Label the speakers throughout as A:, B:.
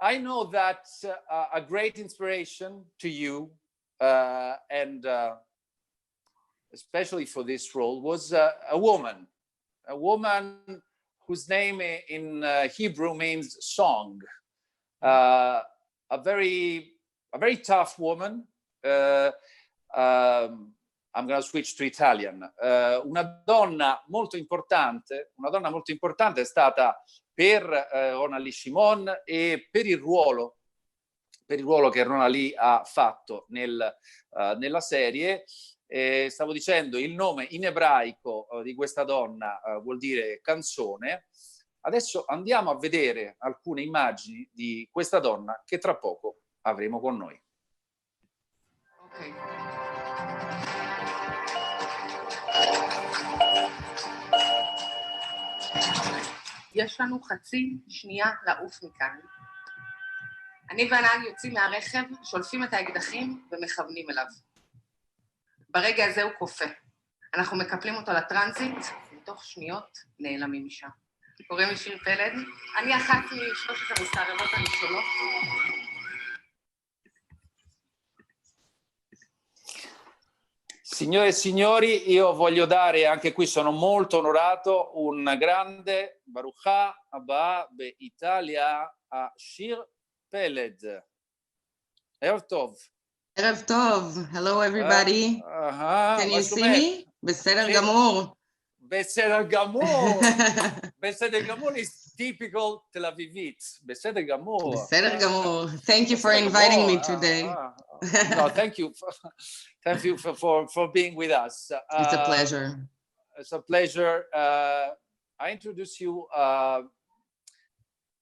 A: I know that a great inspiration to you and especially for this role was a woman whose name in Hebrew means song. A very tough woman. I'm going to switch to Italian. Una donna molto importante è stata per Ronald Lee Shimon e per il ruolo che Ronald Lee ha fatto nella serie. Stavo dicendo, il nome in ebraico di questa donna vuol dire canzone. Adesso andiamo a vedere alcune immagini di questa donna che tra poco avremo con noi.
B: Okay. יש לנו חצי שנייה לעוף מכאן. אני והנהג יוצאים מהרכב, שולפים את האקדחים ומכוונים אליו. ברגע הזה הוא קופא. אנחנו מקפלים אותו לטרנזיט, בתוך שניות נעלמים משם. קוראים לי שיר פלד, אני אחת משלושת המסתערבות הראשונות.
A: Signore e signori, io voglio dare, anche qui sono molto onorato, un grande Baruchah Abba Be'Italia a Shir Peled. Erev Tov.
C: Erev Tov. Hello, everybody. Can you see me? Beseder Gamor.
A: Beseder Gamor. Beseder Gamor is typical Tel Avivit. Beseder Gamor.
C: Beseder Gamor. Thank you for inviting me today.
A: No, thank you. Thank you for being with us.
C: It's a pleasure.
A: It's a pleasure. I introduce you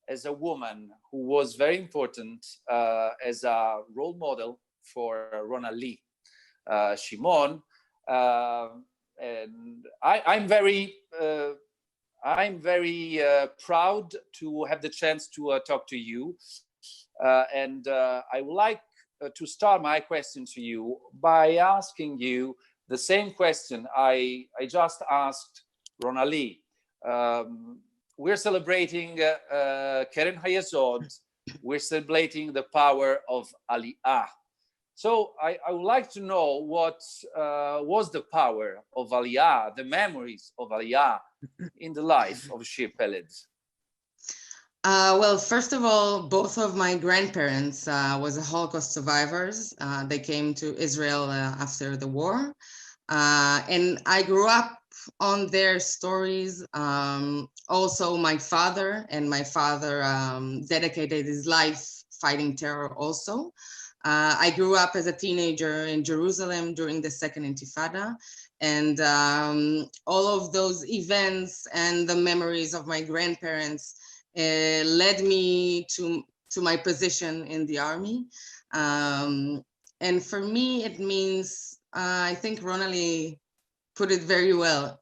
A: as a woman who was very important as a role model for Ronald Lee Shimon. And I'm very proud to have the chance to talk to you. And I would like to start my question to you by asking you the same question I just asked Ronald Lee. We're celebrating Keren Hayesod. We're celebrating the power of Aliyah. So I would like to know what was the power of Aliyah, the memories of Aliyah in the life of Shir Peled.
C: Well, first of all, both of my grandparents was Holocaust survivors. They came to Israel after the war. And I grew up on their stories. Also, my father dedicated his life fighting terror also. I grew up as a teenager in Jerusalem during the Second Intifada. And all of those events and the memories of my grandparents led me to my position in the army. And for me, it means, I think Ronald Lee put it very well.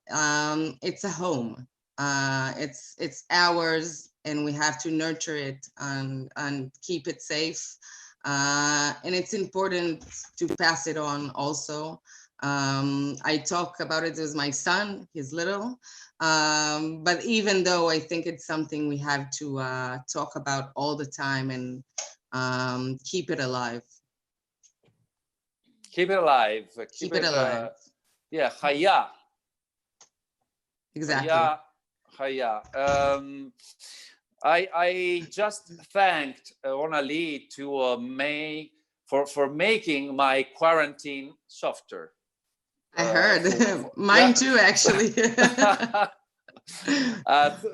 C: It's a home. It's ours, and we have to nurture it and keep it safe. And it's important to pass it on also. I talk about it with my son, he's little. But even though I think it's something we have to talk about all the time and keep it alive.
A: Keep it alive.
C: Keep it alive.
A: Yeah, Chaya.
C: Exactly.
A: Chaya. I just thanked Ronald Lee for making my quarantine softer.
C: I heard. Mine too, actually.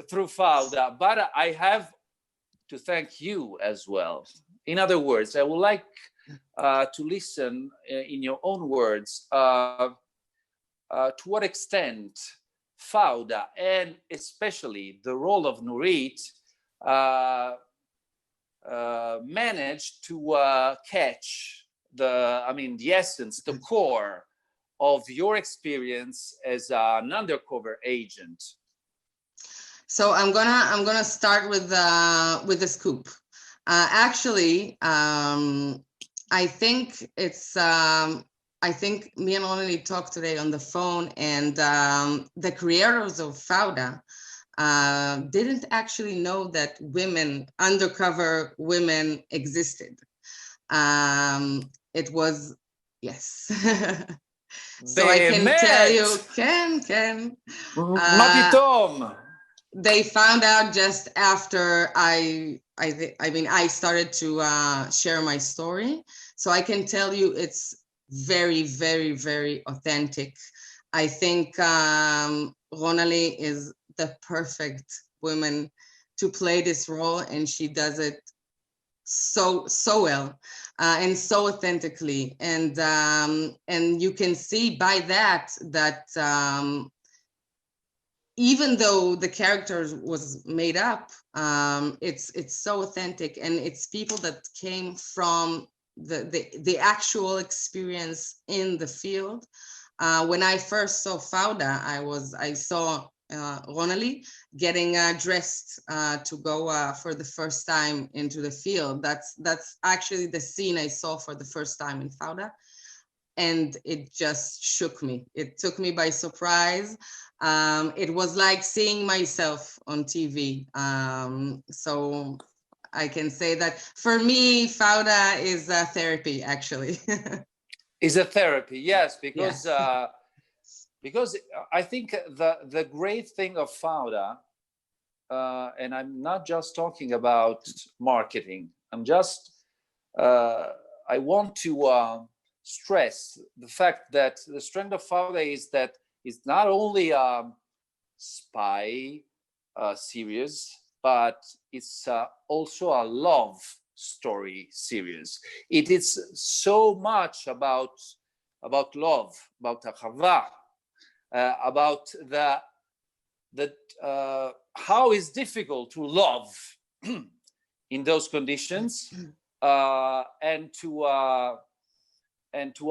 A: Through fauda. But I have to thank you as well. In other words, I would like to listen in your own words to what extent fauda and especially the role of Nurit managed to catch the essence, the core of your experience as an undercover agent.
C: So I'm gonna start with the scoop. Actually, I think it's I think me and Ronald talked today on the phone, and the creators of fauda didn't actually know that undercover women existed. It was, yes. So I can tell you, Ken.
A: מה פתאום?
C: They found out just after I mean, I started to share my story. So I can tell you it's very, very, very authentic. I think Ronali is the perfect woman to play this role, and she does it so well and so authentically. And you can see by that even though the character was made up, it's so authentic, and it's people that came from the actual experience in the field. When I first saw Fauda, I saw Ronali getting dressed to go for the first time into the field. That's actually the scene I saw for the first time in Fauda, and it just shook me. It took me by surprise. It was like seeing myself on TV. So I can say that for me, Fauda is a therapy, actually.
A: Is a therapy, yes, because
C: Yes.
A: because I think the great thing of Fauda, and I'm not just talking about marketing. I want to stress the fact that the strength of Fauda is that it's not only a spy series, but it's also a love story series. It is so much about love, about ahava, about how it's difficult to love in those conditions, and to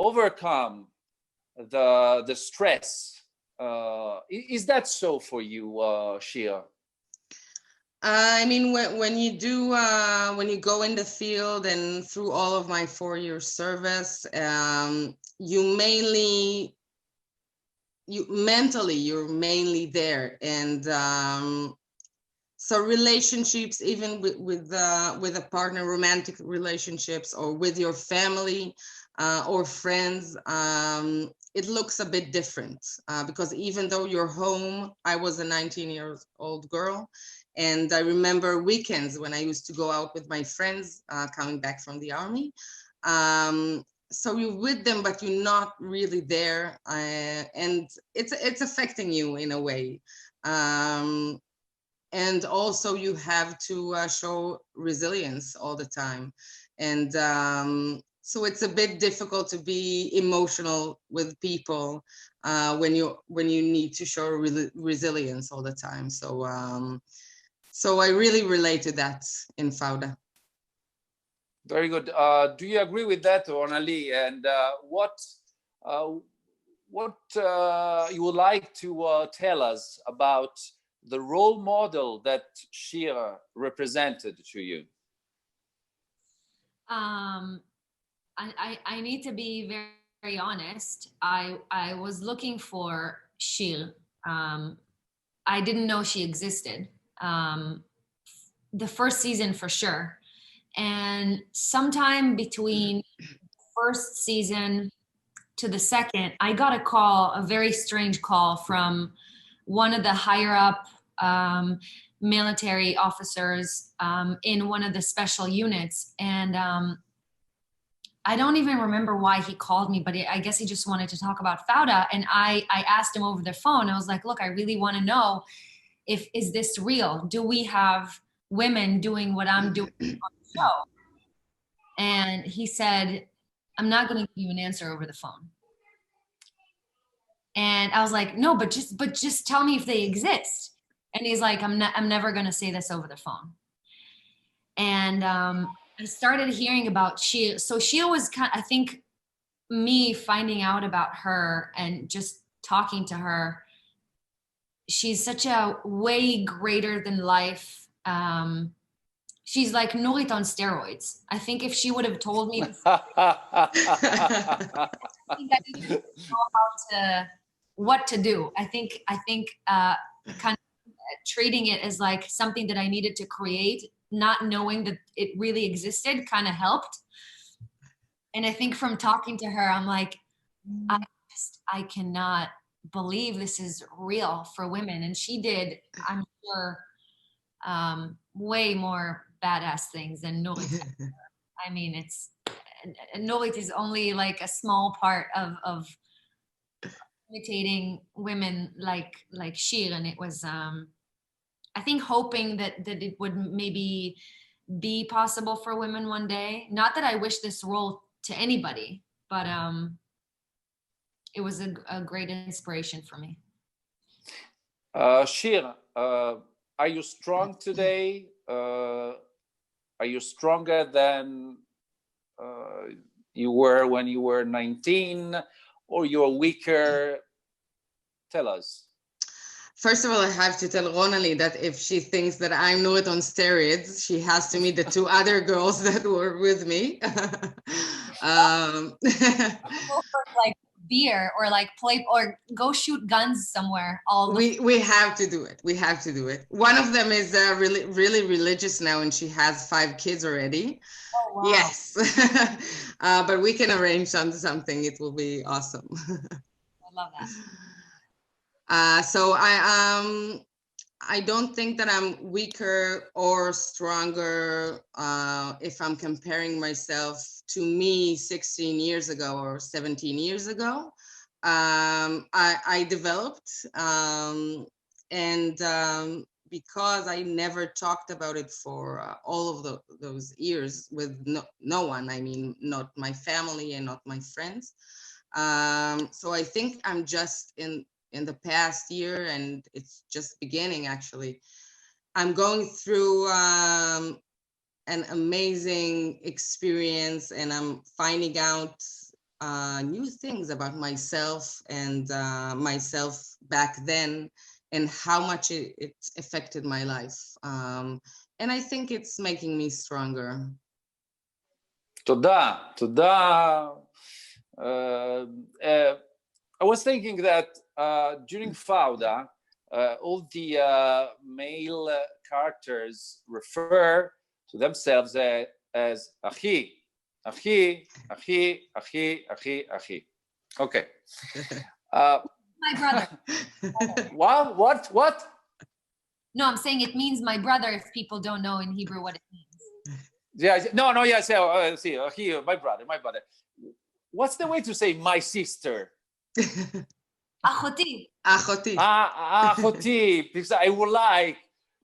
A: overcome the stress. Is that so for you, Shia?
C: I mean, when you go in the field and through all of my 4-year service, you're mainly there, and so relationships, even with a partner, romantic relationships, or with your family or friends, it looks a bit different, because even though you're home, I was a 19-year-old girl, and I remember weekends when I used to go out with my friends coming back from the army. So you're with them, but you're not really there, and it's affecting you in a way. And also you have to show resilience all the time, and so it's a bit difficult to be emotional with people when you need to show resilience all the time. So so I really relate to that in Fauda.
A: Very good. Do you agree with that, Ornali? And what you would like to tell us about the role model that Shira represented to you?
D: I need to be very, very honest. I was looking for Shir. I didn't know she existed. The first season for sure. And sometime between first season to the second, I got a very strange call from one of the higher up military officers in one of the special units. And I don't even remember why he called me, but I guess he just wanted to talk about Fauda. And I asked him over the phone. I was like, look, I really want to know, is this real? Do we have women doing what I'm doing on the show? And he said, I'm not going to give you an answer over the phone. And I was like, no, but just tell me if they exist. And he's like, I'm never going to say this over the phone. And I started hearing about Sheila. So Sheila was I think me finding out about her and just talking to her, she's such a way greater than life. She's like Nurit on steroids. I think if she would have told me this, I think I didn't know what to do. I think kind of treating it as like something that I needed to create, not knowing that it really existed, kind of helped. And I think from talking to her, I'm like, I cannot believe this is real for women. And she did, I'm sure, way more badass things than Nurit. I mean, Nurit is only like a small part of imitating women like Shir. And it was, I think, hoping that it would maybe be possible for women one day. Not that I wish this role to anybody, but it was a great inspiration for me.
A: Shir, are you strong today? Are you stronger than you were when you were 19, or you're weaker? Tell us.
C: First of all, I have to tell Ronali that if she thinks that I'm Nurit on steroids, she has to meet the two other girls that were with me.
D: Like beer or like play or go shoot guns somewhere.
C: We have to do it. We have to do it. One of them is really religious now, and she has 5 kids already.
D: Oh, wow.
C: Yes, but we can arrange something. It will be awesome.
D: I love that.
C: So I don't think that I'm weaker or stronger if I'm comparing myself to me 16 years ago or 17 years ago. I developed, and because I never talked about it for all of those years with no one, I mean, not my family and not my friends. So I think I'm just in the past year, and it's just beginning actually. I'm going through an amazing experience, and I'm finding out new things about myself and myself back then, and how much it affected my life. And I think it's making me stronger.
A: Toda. I was thinking that during fauda, all the male characters refer to themselves as achi, achi, achi, achi, achi, achi. Okay.
D: My brother.
A: What?
D: No, I'm saying it means my brother if people don't know in Hebrew what it means.
A: Yeah, no, yes, see, my brother. What's the way to say my sister?
D: Achoti.
A: Achoti, because I would like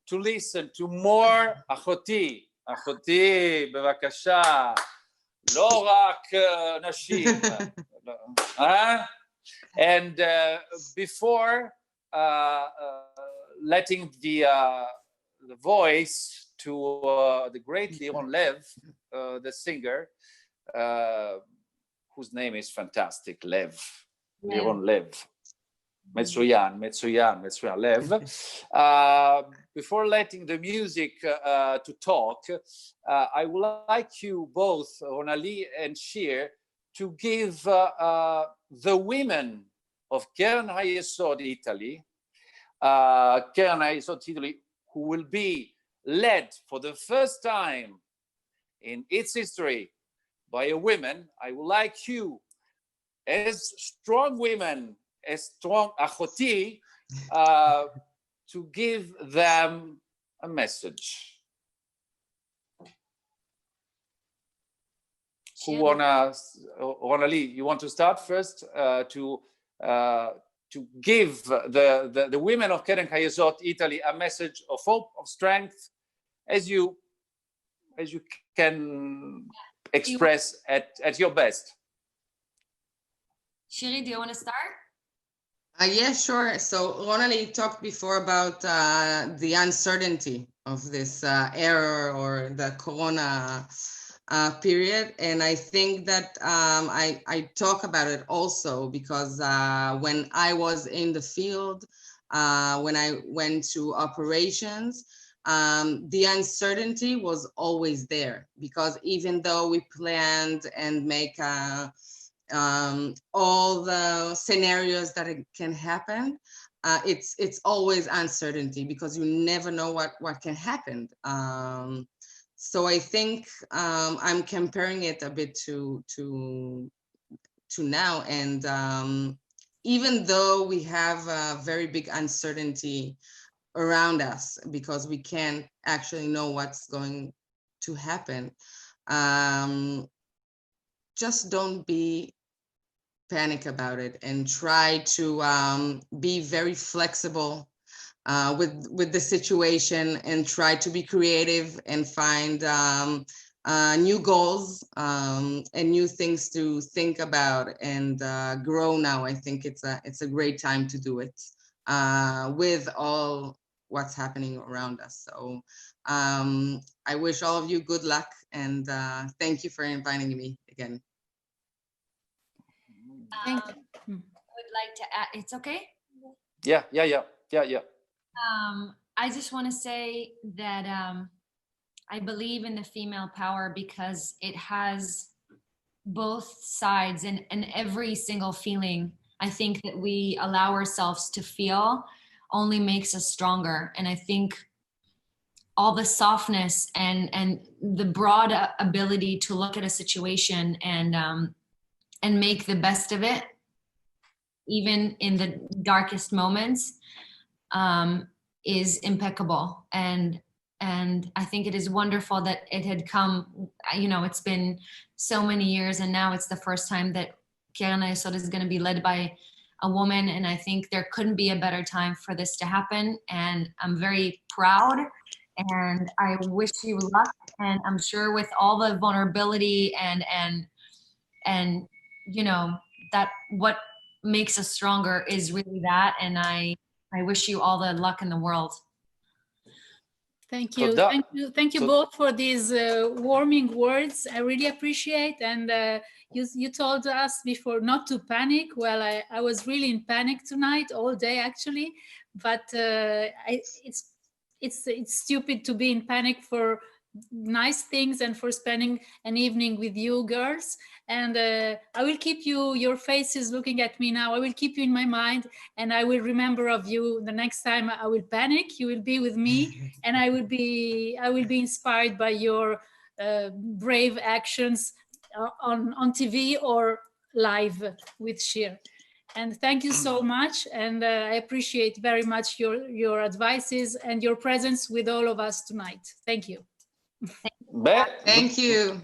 A: to listen to more Achoti. Achoti, בבקשה. לא רק נשים. And before letting the voice to the great Liron Lev, the singer, whose name is fantastic, Lev. Liron Lev. מצוין, Lev. Before letting the music to talk, I would like you both, Ronali and Shir, to give the women of Keren HaYesod Italy, who will be led for the first time in its history by a woman. I would like you, as strong women, as strong achoti, to give them a message. Ronali, you want to start first to give the women of Keren HaYesod Italy a message of hope, of strength, as you can express at your best.
D: Shiri, do you want to start?
C: Yeah, sure. So Ronali talked before about the uncertainty of this era or the Corona period. And I think that I talk about it also because when I was in the field, when I went to operations, the uncertainty was always there, because even though we planned and make all the scenarios that it can happen, it's always uncertainty, because you never know what can happen. So I think I'm comparing it a bit to now, and even though we have a very big uncertainty around us, because we can't actually know what's going to happen, just don't be panic about it, and try to be very flexible with the situation, and try to be creative and find new goals and new things to think about, and grow now. I think it's a great time to do it with all what's happening around us. So I wish all of you good luck, and thank you for inviting me again.
E: Thank you.
D: I would like to add, it's okay?
A: Yeah.
D: I just want to say that I believe in the female power, because it has both sides, and every single feeling I think that we allow ourselves to feel only makes us stronger. And I think all the softness and the broad ability to look at a situation and make the best of it, even in the darkest moments, is impeccable. And I think it is wonderful that it had come, it's been so many years, and now it's the first time that Keren HaYesod is going to be led by a woman. And I think there couldn't be a better time for this to happen. And I'm very proud, and I wish you luck. And I'm sure with all the vulnerability and that what makes us stronger is really that. And I wish you all the luck in the world.
E: Thank you. Thank you both for these warming words. I really appreciate. And you told us before not to panic. Well, I was really in panic tonight, all day actually. But it's stupid to be in panic for nice things and for spending an evening with you girls. And I will keep your faces looking at me now. I will keep you in my mind, and I will remember of you the next time I will panic. You will be with me, and I will be inspired by your brave actions on TV or live with Shir. And thank you so much. And I appreciate very much your advices and your presence with all of us tonight. Thank you.
C: Thank you.